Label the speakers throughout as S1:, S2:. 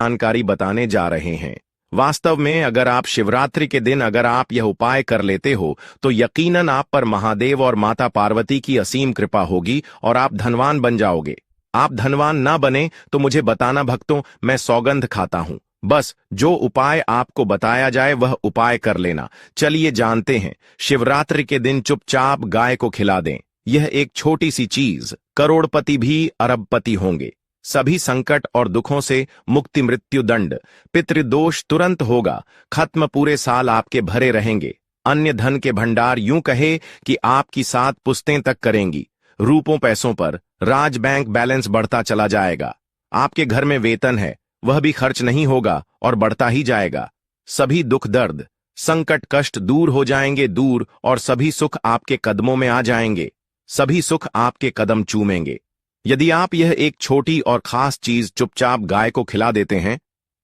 S1: जानकारी बताने जा रहे हैं। वास्तव में अगर आप शिवरात्रि के दिन अगर आप यह उपाय कर लेते हो तो यकीनन आप पर महादेव और माता पार्वती की असीम कृपा होगी और आप धनवान बन जाओगे। आप धनवान ना बने तो मुझे बताना भक्तों, मैं सौगंध खाता हूं। बस जो उपाय आपको बताया जाए वह उपाय कर लेना। चलिए जानते हैं। शिवरात्रि के दिन चुपचाप गाय को खिला दें। यह एक छोटी सी चीज करोड़पति भी अरबपति होंगे। सभी संकट और दुखों से मुक्ति, मृत्यु दंड, पितृदोष तुरंत होगा खत्म। पूरे साल आपके भरे रहेंगे। अन्य धन के भंडार यूं कहे कि आपकी 7 पुश्तें तक करेंगी। रूपों पैसों पर राज बैंक बैलेंस बढ़ता चला जाएगा। आपके घर में वेतन है वह भी खर्च नहीं होगा और बढ़ता ही जाएगा। सभी दुख दर्द संकट कष्ट दूर हो जाएंगे दूर, और सभी सुख आपके कदमों में आ जाएंगे। सभी सुख आपके कदम चूमेंगे। यदि आप यह एक छोटी और खास चीज चुपचाप गाय को खिला देते हैं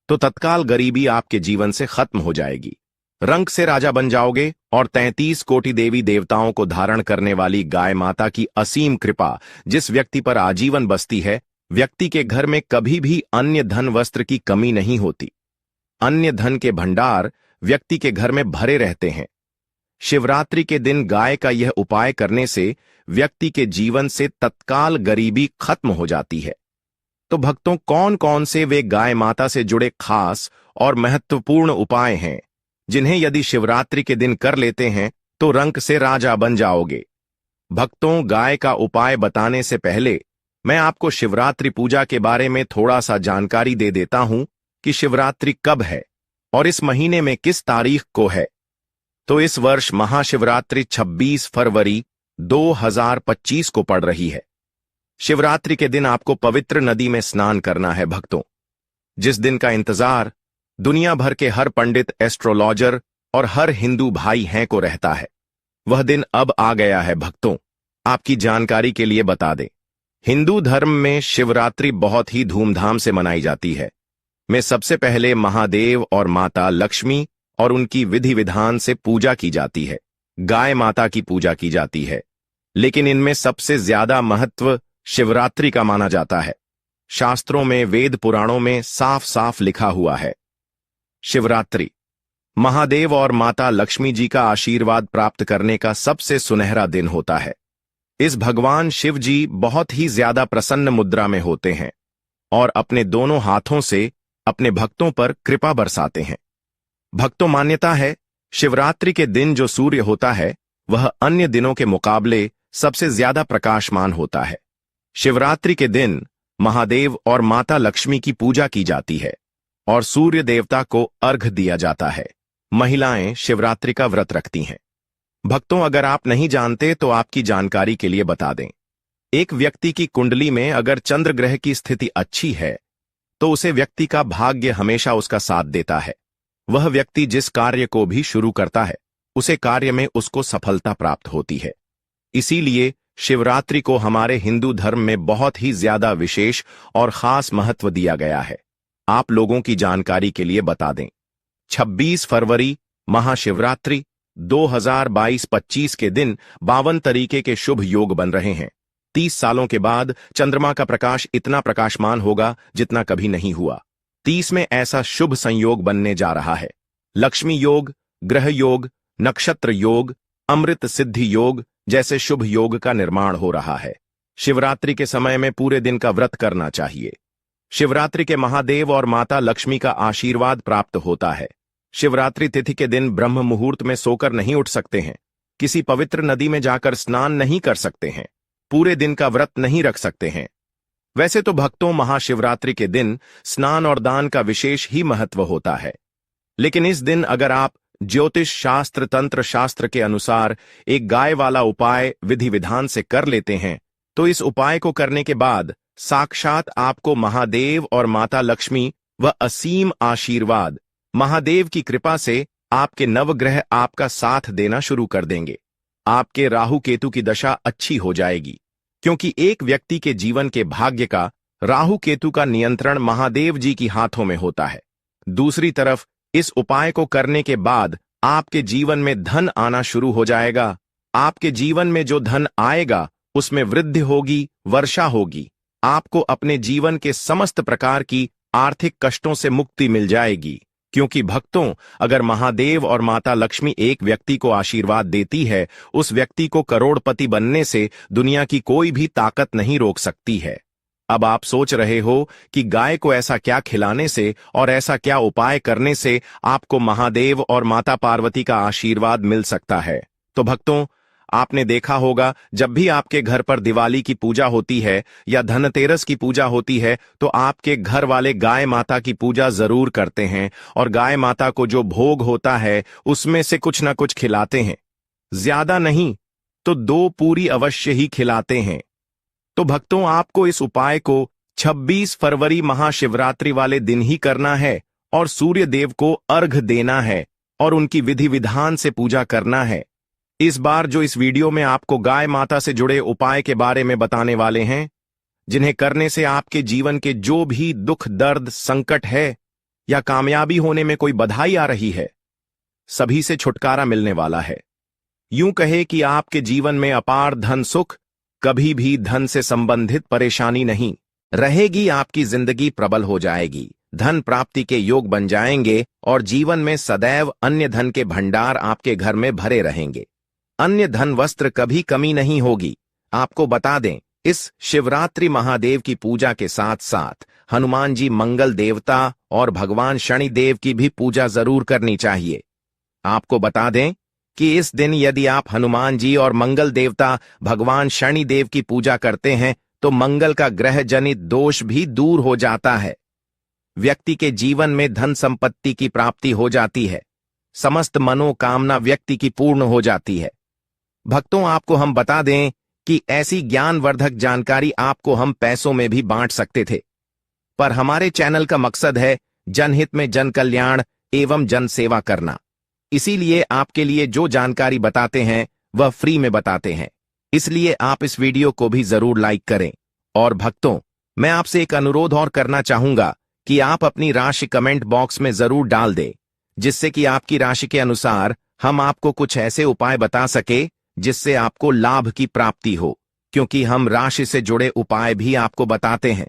S1: तो तत्काल गरीबी आपके जीवन से खत्म हो जाएगी। रंक से राजा बन जाओगे और 33 कोटि देवी देवताओं को धारण करने वाली गाय माता की असीम कृपा जिस व्यक्ति पर आजीवन बसती है, व्यक्ति के घर में कभी भी अन्य धन वस्त्र की कमी नहीं होती। अन्य धन के भंडार व्यक्ति के घर में भरे रहते हैं। शिवरात्रि के दिन गाय का यह उपाय करने से व्यक्ति के जीवन से तत्काल गरीबी खत्म हो जाती है। तो भक्तों, कौन कौन से वे गाय माता से जुड़े खास और महत्वपूर्ण उपाय हैं जिन्हें यदि शिवरात्रि के दिन कर लेते हैं तो रंक से राजा बन जाओगे? भक्तों, गाय का उपाय बताने से पहले मैं आपको शिवरात्रि पूजा के बारे में थोड़ा सा जानकारी दे देता हूं कि शिवरात्रि कब है और इस महीने में किस तारीख को है। तो इस वर्ष महाशिवरात्रि 26 फरवरी 2025 को पड़ रही है। शिवरात्रि के दिन आपको पवित्र नदी में स्नान करना है भक्तों। जिस दिन का इंतजार दुनिया भर के हर पंडित, एस्ट्रोलॉजर और हर हिंदू भाई हैं को रहता है, वह दिन अब आ गया है भक्तों। आपकी जानकारी के लिए बता दें, हिंदू धर्म में शिवरात्रि बहुत ही धूमधाम से मनाई जाती है। में सबसे पहले महादेव और माता लक्ष्मी और उनकी विधि विधान से पूजा की जाती है। गाय माता की पूजा की जाती है, लेकिन इनमें सबसे ज्यादा महत्व शिवरात्रि का माना जाता है। शास्त्रों में, वेद पुराणों में साफ साफ लिखा हुआ है, शिवरात्रि महादेव और माता लक्ष्मी जी का आशीर्वाद प्राप्त करने का सबसे सुनहरा दिन होता है। इस भगवान शिव जी बहुत ही ज्यादा प्रसन्न मुद्रा में होते हैं और अपने दोनों हाथों से अपने भक्तों पर कृपा बरसाते हैं। भक्तों, मान्यता है शिवरात्रि के दिन जो सूर्य होता है वह अन्य दिनों के मुकाबले सबसे ज्यादा प्रकाशमान होता है। शिवरात्रि के दिन महादेव और माता लक्ष्मी की पूजा की जाती है और सूर्य देवता को अर्घ्य दिया जाता है। महिलाएं शिवरात्रि का व्रत रखती हैं। भक्तों, अगर आप नहीं जानते तो आपकी जानकारी के लिए बता दें, एक व्यक्ति की कुंडली में अगर चंद्र ग्रह की स्थिति अच्छी है तो उसे व्यक्ति का भाग्य हमेशा उसका साथ देता है। वह व्यक्ति जिस कार्य को भी शुरू करता है उसे कार्य में उसको सफलता प्राप्त होती है। इसीलिए शिवरात्रि को हमारे हिंदू धर्म में बहुत ही ज्यादा विशेष और खास महत्व दिया गया है। आप लोगों की जानकारी के लिए बता दें, 26 फरवरी महाशिवरात्रि 2022-25 के दिन 52 तरीके के शुभ योग बन रहे हैं। 30 सालों के बाद चंद्रमा का प्रकाश इतना प्रकाशमान होगा जितना कभी नहीं हुआ। 30 में ऐसा शुभ संयोग बनने जा रहा है। लक्ष्मी योग, ग्रह योग, नक्षत्र योग, अमृत सिद्धि योग जैसे शुभ योग का निर्माण हो रहा है। शिवरात्रि के समय में पूरे दिन का व्रत करना चाहिए। शिवरात्रि के महादेव और माता लक्ष्मी का आशीर्वाद प्राप्त होता है। शिवरात्रि तिथि के दिन ब्रह्म मुहूर्त में सोकर नहीं उठ सकते हैं, किसी पवित्र नदी में जाकर स्नान नहीं कर सकते हैं, पूरे दिन का व्रत नहीं रख सकते हैं। वैसे तो भक्तों, महाशिवरात्रि के दिन स्नान और दान का विशेष ही महत्व होता है, लेकिन इस दिन अगर आप ज्योतिष शास्त्र, तंत्र शास्त्र के अनुसार एक गाय वाला उपाय विधि विधान से कर लेते हैं तो इस उपाय को करने के बाद साक्षात आपको महादेव और माता लक्ष्मी व असीम आशीर्वाद महादेव की कृपा से आपके नवग्रह आपका साथ देना शुरू कर देंगे। आपके राहु केतु की दशा अच्छी हो जाएगी, क्योंकि एक व्यक्ति के जीवन के भाग्य का राहु केतु का नियंत्रण महादेव जी की हाथों में होता है। दूसरी तरफ इस उपाय को करने के बाद आपके जीवन में धन आना शुरू हो जाएगा। आपके जीवन में जो धन आएगा उसमें वृद्धि होगी, वर्षा होगी। आपको अपने जीवन के समस्त प्रकार की आर्थिक कष्टों से मुक्ति मिल जाएगी। क्योंकि भक्तों, अगर महादेव और माता लक्ष्मी एक व्यक्ति को आशीर्वाद देती है, उस व्यक्ति को करोड़पति बनने से दुनिया की कोई भी ताकत नहीं रोक सकती है। अब आप सोच रहे हो कि गाय को ऐसा क्या खिलाने से और ऐसा क्या उपाय करने से आपको महादेव और माता पार्वती का आशीर्वाद मिल सकता है। तो भक्तों, आपने देखा होगा जब भी आपके घर पर दिवाली की पूजा होती है या धनतेरस की पूजा होती है तो आपके घर वाले गाय माता की पूजा जरूर करते हैं और गाय माता को जो भोग होता है उसमें से कुछ ना कुछ खिलाते हैं। ज्यादा नहीं तो 2 पूरी अवश्य ही खिलाते हैं। तो भक्तों, आपको इस उपाय को 26 फरवरी महाशिवरात्रि वाले दिन ही करना है और सूर्य देव को अर्घ देना है और उनकी विधि विधान से पूजा करना है। इस बार जो इस वीडियो में आपको गाय माता से जुड़े उपाय के बारे में बताने वाले हैं, जिन्हें करने से आपके जीवन के जो भी दुख दर्द संकट है या कामयाबी होने में कोई बधाई आ रही है, सभी से छुटकारा मिलने वाला है। यूं कहे कि आपके जीवन में अपार धन सुख, कभी भी धन से संबंधित परेशानी नहीं रहेगी। आपकी जिंदगी प्रबल हो जाएगी, धन प्राप्ति के योग बन जाएंगे और जीवन में सदैव अन्य धन के भंडार आपके घर में भरे रहेंगे। अन्य धन वस्त्र कभी कमी नहीं होगी। आपको बता दें, इस शिवरात्रि महादेव की पूजा के साथ साथ हनुमान जी मंगल देवता और भगवान शनि देव की भी पूजा जरूर करनी चाहिए। आपको बता दें कि इस दिन यदि आप हनुमान जी और मंगल देवता भगवान शनि देव की पूजा करते हैं तो मंगल का ग्रह जनित दोष भी दूर हो जाता है। व्यक्ति के जीवन में धन संपत्ति की प्राप्ति हो जाती है, समस्त मनोकामना व्यक्ति की पूर्ण हो जाती है। भक्तों, आपको हम बता दें कि ऐसी ज्ञानवर्धक जानकारी आपको हम पैसों में भी बांट सकते थे, पर हमारे चैनल का मकसद है जनहित में जन कल्याण एवं जन सेवा करना। इसीलिए आपके लिए जो जानकारी बताते हैं वह फ्री में बताते हैं। इसलिए आप इस वीडियो को भी जरूर लाइक करें। और भक्तों, मैं आपसे एक अनुरोध और करना चाहूंगा कि आप अपनी राशि कमेंट बॉक्स में जरूर डाल दें, जिससे कि आपकी राशि के अनुसार हम आपको कुछ ऐसे उपाय बता सके जिससे आपको लाभ की प्राप्ति हो। क्योंकि हम राशि से जुड़े उपाय भी आपको बताते हैं,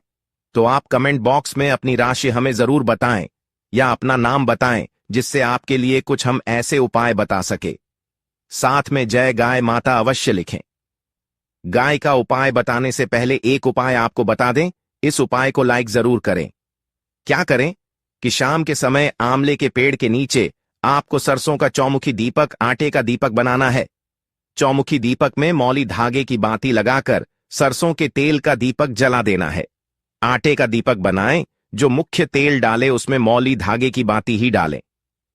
S1: तो आप कमेंट बॉक्स में अपनी राशि हमें जरूर बताएं या अपना नाम बताएं, जिससे आपके लिए कुछ हम ऐसे उपाय बता सके। साथ में जय गाय माता अवश्य लिखें। गाय का उपाय बताने से पहले एक उपाय आपको बता दें, इस उपाय को लाइक जरूर करें। क्या करें कि शाम के समय आंवले के पेड़ के नीचे आपको सरसों का चौमुखी दीपक, आटे का दीपक बनाना है। चौमुखी दीपक में मौली धागे की बाती लगाकर सरसों के तेल का दीपक जला देना है। आटे का दीपक बनाएं, जो मुख्य तेल डाले उसमें मौली धागे की बाती ही डालें।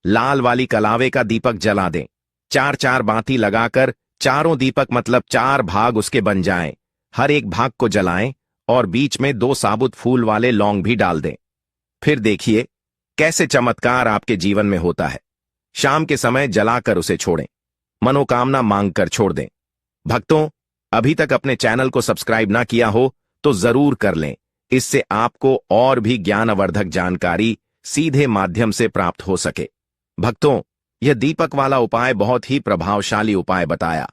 S1: लाल वाली कलावे का दीपक जला दें। 4-4 बाती लगाकर चारों दीपक मतलब 4 भाग उसके बन जाएं। हर एक भाग को जलाएं और बीच में 2 साबुत फूल वाले लौंग भी डाल दें। फिर देखिए कैसे चमत्कार आपके जीवन में होता है। शाम के समय जलाकर उसे छोड़ें, मनोकामना मांगकर छोड़ दें। भक्तों, अभी तक अपने चैनल को सब्सक्राइब ना किया हो तो जरूर कर लें। इससे आपको और भी ज्ञानवर्धक जानकारी सीधे माध्यम से प्राप्त हो सके। भक्तों, यह दीपक वाला उपाय बहुत ही प्रभावशाली उपाय बताया।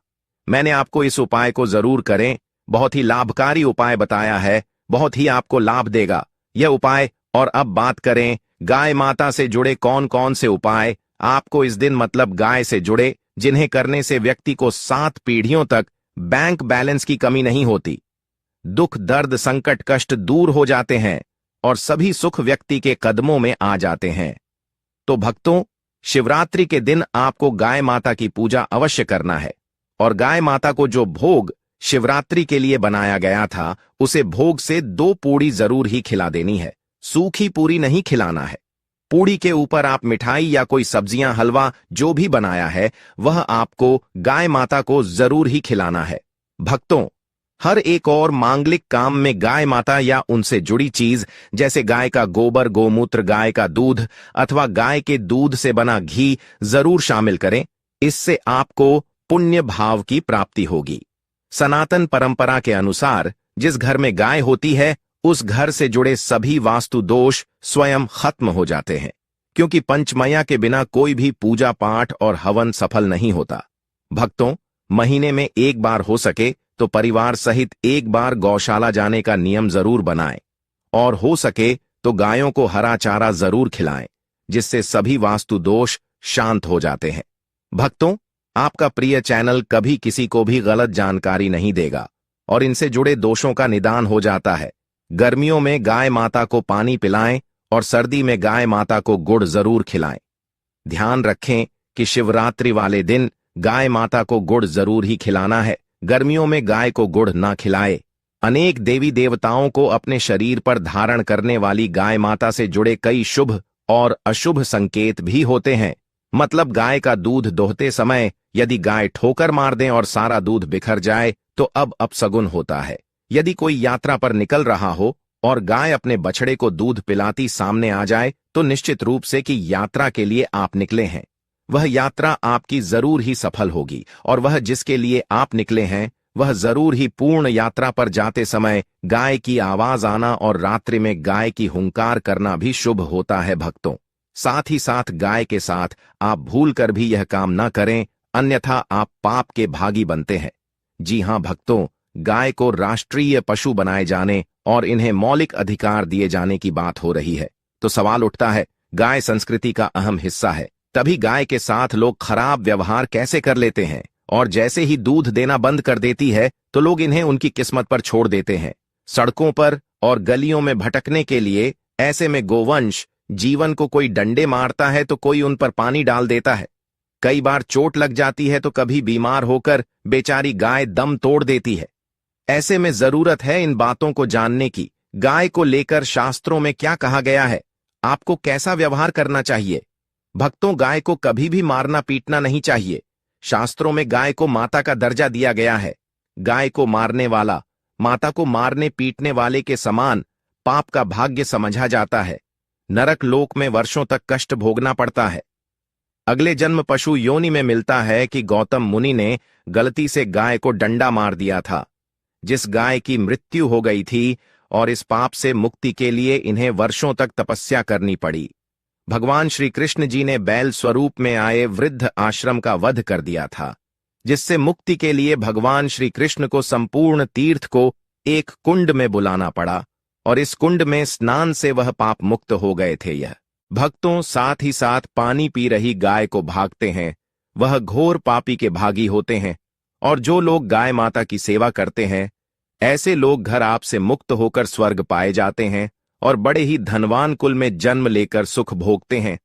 S1: मैंने आपको इस उपाय को जरूर करें, बहुत ही लाभकारी उपाय बताया है, बहुत ही आपको लाभ देगा यह उपाय। और अब बात करें गाय माता से जुड़े कौन कौन से उपाय आपको इस दिन मतलब गाय से जुड़े, जिन्हें करने से व्यक्ति को 7 पीढ़ियों तक बैंक बैलेंस की कमी नहीं होती, दुख दर्द संकट कष्ट दूर हो जाते हैं और सभी सुख व्यक्ति के कदमों में आ जाते हैं। तो भक्तों, शिवरात्रि के दिन आपको गाय माता की पूजा अवश्य करना है और गाय माता को जो भोग शिवरात्रि के लिए बनाया गया था उसे भोग से 2 पूड़ी जरूर ही खिला देनी है। सूखी पूरी नहीं खिलाना है। पूड़ी के ऊपर आप मिठाई या कोई सब्जियां हलवा जो भी बनाया है वह आपको गाय माता को जरूर ही खिलाना है। भक्तों, हर एक और मांगलिक काम में गाय माता या उनसे जुड़ी चीज जैसे गाय का गोबर, गोमूत्र, गाय का दूध अथवा गाय के दूध से बना घी जरूर शामिल करें। इससे आपको पुण्य भाव की प्राप्ति होगी। सनातन परंपरा के अनुसार जिस घर में गाय होती है उस घर से जुड़े सभी वास्तु दोष स्वयं खत्म हो जाते हैं, क्योंकि पंचमया के बिना कोई भी पूजा पाठ और हवन सफल नहीं होता। भक्तों, महीने में एक बार हो सके तो परिवार सहित एक बार गौशाला जाने का नियम जरूर बनाएं और हो सके तो गायों को हरा चारा जरूर खिलाएं, जिससे सभी वास्तु दोष शांत हो जाते हैं। भक्तों, आपका प्रिय चैनल कभी किसी को भी गलत जानकारी नहीं देगा और इनसे जुड़े दोषों का निदान हो जाता है। गर्मियों में गाय माता को पानी पिलाएं और सर्दी में गाय माता को गुड़ जरूर खिलाएं। ध्यान रखें कि शिवरात्रि वाले दिन गाय माता को गुड़ जरूर ही खिलाना है। गर्मियों में गाय को गुड़ ना खिलाए। अनेक देवी देवताओं को अपने शरीर पर धारण करने वाली गाय माता से जुड़े कई शुभ और अशुभ संकेत भी होते हैं। मतलब गाय का दूध दोहते समय यदि गाय ठोकर मार दें और सारा दूध बिखर जाए तो अब अपशगुन होता है। यदि कोई यात्रा पर निकल रहा हो और गाय अपने बछड़े को दूध पिलाती सामने आ जाए तो निश्चित रूप से कि यात्रा के लिए आप निकले हैं। वह यात्रा आपकी जरूर ही सफल होगी और वह जिसके लिए आप निकले हैं वह जरूर ही पूर्ण यात्रा पर जाते समय गाय की आवाज आना और रात्रि में गाय की हुंकार करना भी शुभ होता है। भक्तों, साथ ही साथ गाय के साथ आप भूल कर भी यह काम न करें, अन्यथा आप पाप के भागी बनते हैं। जी हां भक्तों, गाय को राष्ट्रीय पशु बनाए जाने और इन्हें मौलिक अधिकार दिए जाने की बात हो रही है, तो सवाल उठता है, गाय संस्कृति का अहम हिस्सा है, तभी गाय के साथ लोग खराब व्यवहार कैसे कर लेते हैं और जैसे ही दूध देना बंद कर देती है तो लोग इन्हें उनकी किस्मत पर छोड़ देते हैं, सड़कों पर और गलियों में भटकने के लिए। ऐसे में गोवंश जीवन को कोई डंडे मारता है तो कोई उन पर पानी डाल देता है। कई बार चोट लग जाती है तो कभी बीमार होकर बेचारी गाय दम तोड़ देती है। ऐसे में जरूरत है इन बातों को जानने की। गाय को लेकर शास्त्रों में क्या कहा गया है, आपको कैसा व्यवहार करना चाहिए। भक्तों, गाय को कभी भी मारना पीटना नहीं चाहिए। शास्त्रों में गाय को माता का दर्जा दिया गया है। गाय को मारने वाला माता को मारने पीटने वाले के समान पाप का भाग्य समझा जाता है। नरक लोक में वर्षों तक कष्ट भोगना पड़ता है। अगले जन्म पशु योनि में मिलता है कि गौतम मुनि ने गलती से गाय को डंडा मार दिया था, जिस गाय की मृत्यु हो गई थी, और इस पाप से मुक्ति के लिए इन्हें वर्षों तक तपस्या करनी पड़ी। भगवान श्री कृष्ण जी ने बैल स्वरूप में आए वृद्ध आश्रम का वध कर दिया था, जिससे मुक्ति के लिए भगवान श्री कृष्ण को संपूर्ण तीर्थ को एक कुंड में बुलाना पड़ा और इस कुंड में स्नान से वह पाप मुक्त हो गए थे। यह भक्तों, साथ ही साथ पानी पी रही गाय को भागते हैं, वह घोर पापी के भागी होते हैं। और जो लोग गाय माता की सेवा करते हैं, ऐसे लोग घर आप से मुक्त होकर स्वर्ग पाए जाते हैं और बड़े ही धनवान कुल में जन्म लेकर सुख भोगते हैं।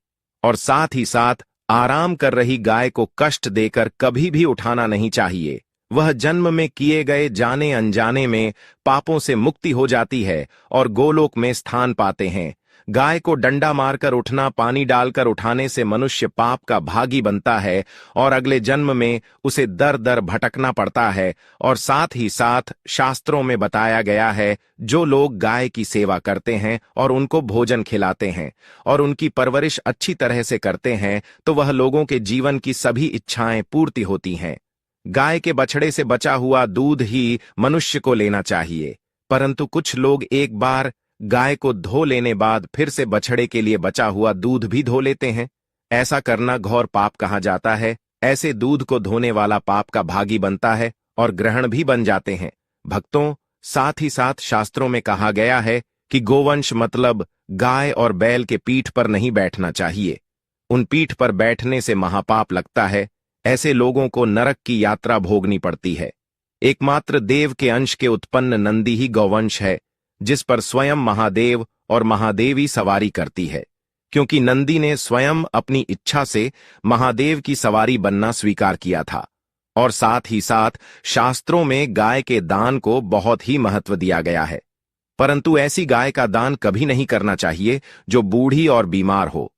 S1: और साथ ही साथ आराम कर रही गाय को कष्ट देकर कभी भी उठाना नहीं चाहिए। वह जन्म में किए गए जाने अनजाने में पापों से मुक्ति हो जाती है और गोलोक में स्थान पाते हैं। गाय को डंडा मारकर उठना, पानी डालकर उठाने से मनुष्य पाप का भागी बनता है और अगले जन्म में उसे दर दर भटकना पड़ता है। और साथ ही साथ शास्त्रों में बताया गया है, जो लोग गाय की सेवा करते हैं और उनको भोजन खिलाते हैं और उनकी परवरिश अच्छी तरह से करते हैं, तो वह लोगों के जीवन की सभी इच्छाएं पूर्ति होती हैं। गाय के बछड़े से बचा हुआ दूध ही मनुष्य को लेना चाहिए, परंतु कुछ लोग एक बार गाय को धो लेने बाद फिर से बछड़े के लिए बचा हुआ दूध भी धो लेते हैं। ऐसा करना घोर पाप कहा जाता है। ऐसे दूध को धोने वाला पाप का भागी बनता है और ग्रहण भी बन जाते हैं। भक्तों, साथ ही साथ शास्त्रों में कहा गया है कि गोवंश मतलब गाय और बैल के पीठ पर नहीं बैठना चाहिए। उन पीठ पर बैठने से महापाप लगता है। ऐसे लोगों को नरक की यात्रा भोगनी पड़ती है। एकमात्र देव के अंश के उत्पन्न नंदी ही गौवंश है, जिस पर स्वयं महादेव और महादेवी सवारी करती है, क्योंकि नंदी ने स्वयं अपनी इच्छा से महादेव की सवारी बनना स्वीकार किया था। और साथ ही साथ शास्त्रों में गाय के दान को बहुत ही महत्व दिया गया है, परंतु ऐसी गाय का दान कभी नहीं करना चाहिए जो बूढ़ी और बीमार हो।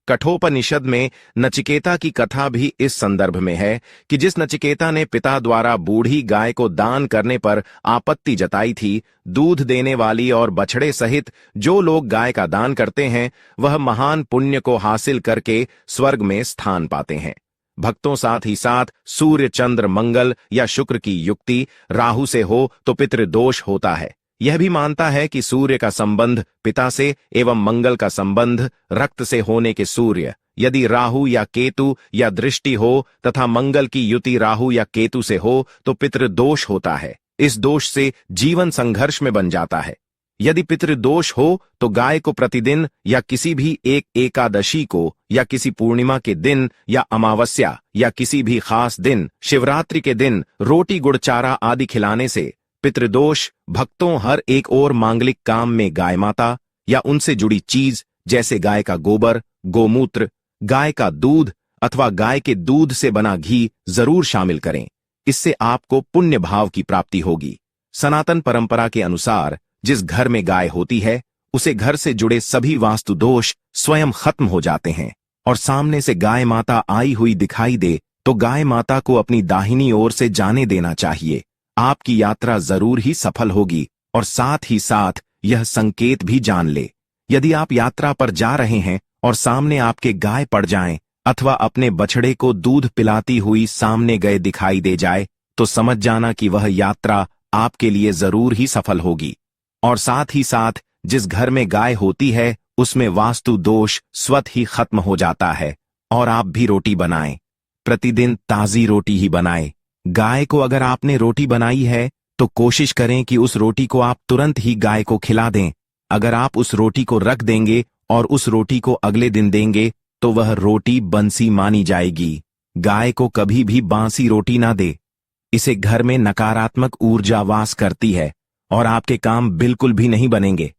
S1: कठोपनिषद में नचिकेता की कथा भी इस संदर्भ में है कि जिस नचिकेता ने पिता द्वारा बूढ़ी गाय को दान करने पर आपत्ति जताई थी, दूध देने वाली और बछड़े सहित जो लोग गाय का दान करते हैं, वह महान पुण्य को हासिल करके स्वर्ग में स्थान पाते हैं। भक्तों, साथ ही साथ सूर्य, चंद्र, मंगल या शुक्र की युक्ति राहु से हो तो पितृदोष होता है। यह भी मानता है कि सूर्य का संबंध पिता से एवं मंगल का संबंध रक्त से होने के सूर्य, यदि राहु या केतु या दृष्टि हो तथा मंगल की युति राहु या केतु से हो तो पितृदोष होता है। इस दोष से जीवन संघर्ष में बन जाता है। यदि पितृदोष हो तो गाय को प्रतिदिन या किसी भी एक एकादशी को या किसी पूर्णिमा के दिन या अमावस्या या किसी भी खास दिन शिवरात्रि के दिन रोटी गुड़ चारा आदि खिलाने से पितृदोष भक्तों हर एक और मांगलिक काम में गाय माता या उनसे जुड़ी चीज जैसे गाय का गोबर, गोमूत्र, गाय का दूध अथवा गाय के दूध से बना घी जरूर शामिल करें। इससे आपको पुण्य भाव की प्राप्ति होगी। सनातन परंपरा के अनुसार जिस घर में गाय होती है उसे घर से जुड़े सभी वास्तु दोष स्वयं खत्म हो जाते हैं। और सामने से गाय माता आई हुई दिखाई दे तो गाय माता को अपनी दाहिनी ओर से जाने देना चाहिए। आपकी यात्रा जरूर ही सफल होगी। और साथ ही साथ यह संकेत भी जान ले, यदि आप यात्रा पर जा रहे हैं और सामने आपके गाय पड़ जाएं अथवा अपने बछड़े को दूध पिलाती हुई सामने गए दिखाई दे जाए तो समझ जाना कि वह यात्रा आपके लिए जरूर ही सफल होगी। और साथ ही साथ जिस घर में गाय होती है उसमें वास्तु दोष स्वतः ही खत्म हो जाता है। और आप भी रोटी बनाएं, प्रतिदिन ताजी रोटी ही बनाएं। गाय को अगर आपने रोटी बनाई है तो कोशिश करें कि उस रोटी को आप तुरंत ही गाय को खिला दें। अगर आप उस रोटी को रख देंगे और उस रोटी को अगले दिन देंगे तो वह रोटी बंसी मानी जाएगी। गाय को कभी भी बासी रोटी ना दे, इसे घर में नकारात्मक ऊर्जा वास करती है और आपके काम बिल्कुल भी नहीं बनेंगे।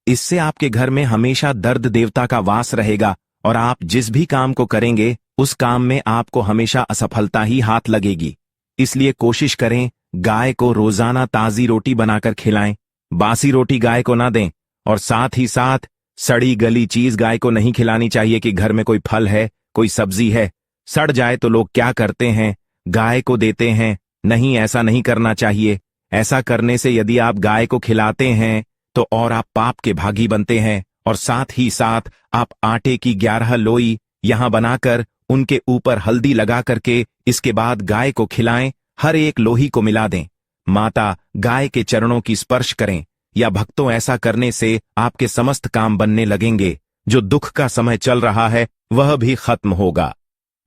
S1: इससे आपके घर में हमेशा दर्द देवता का वास रहेगा और आप जिस भी काम को करेंगे उस काम में आपको हमेशा असफलता ही हाथ लगेगी। इसलिए कोशिश करें गाय को रोजाना ताजी रोटी बनाकर खिलाएं, बासी रोटी गाय को ना दें। और साथ ही साथ सड़ी गली चीज गाय को नहीं खिलानी चाहिए कि घर में कोई फल है, कोई सब्जी है, सड़ जाए तो लोग क्या करते हैं, गाय को देते हैं। नहीं, ऐसा नहीं करना चाहिए। ऐसा करने से यदि आप गाय को खिलाते हैं तो और आप पाप के भागी बनते हैं। और साथ ही साथ आप आटे की 11 लोई यहां बनाकर उनके ऊपर हल्दी लगा करके इसके बाद गाय को खिलाएं। हर एक लोही को मिला दें, माता गाय के चरणों की स्पर्श करें। या भक्तों, ऐसा करने से आपके समस्त काम बनने लगेंगे। जो दुख का समय चल रहा है वह भी खत्म होगा।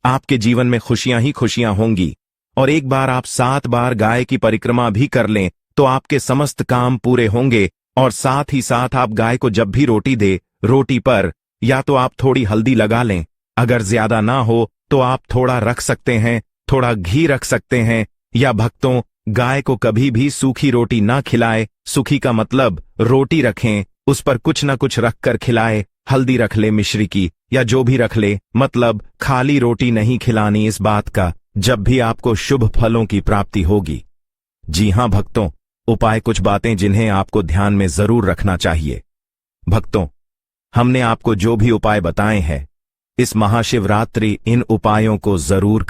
S1: आपके जीवन में खुशियां ही खुशियां होंगी। और एक बार आप 7 बार गाय की परिक्रमा भी कर लें तो आपके समस्त काम पूरे होंगे। और साथ ही साथ आप गाय को जब भी रोटी दे, रोटी पर या तो आप थोड़ी हल्दी लगा लें, अगर ज्यादा ना हो तो आप थोड़ा रख सकते हैं, थोड़ा घी रख सकते हैं। या भक्तों, गाय को कभी भी सूखी रोटी ना खिलाए। सूखी का मतलब रोटी रखें, उस पर कुछ ना कुछ रख कर खिलाए। हल्दी रख ले मिश्री की या जो भी रख ले, मतलब खाली रोटी नहीं खिलानी। इस बात का जब भी आपको शुभ फलों की प्राप्ति होगी। जी हां भक्तों, उपाय कुछ बातें जिन्हें आपको ध्यान में जरूर रखना चाहिए। भक्तों, हमने आपको जो भी उपाय बताए हैं इस महाशिवरात्रि इन उपायों को जरूर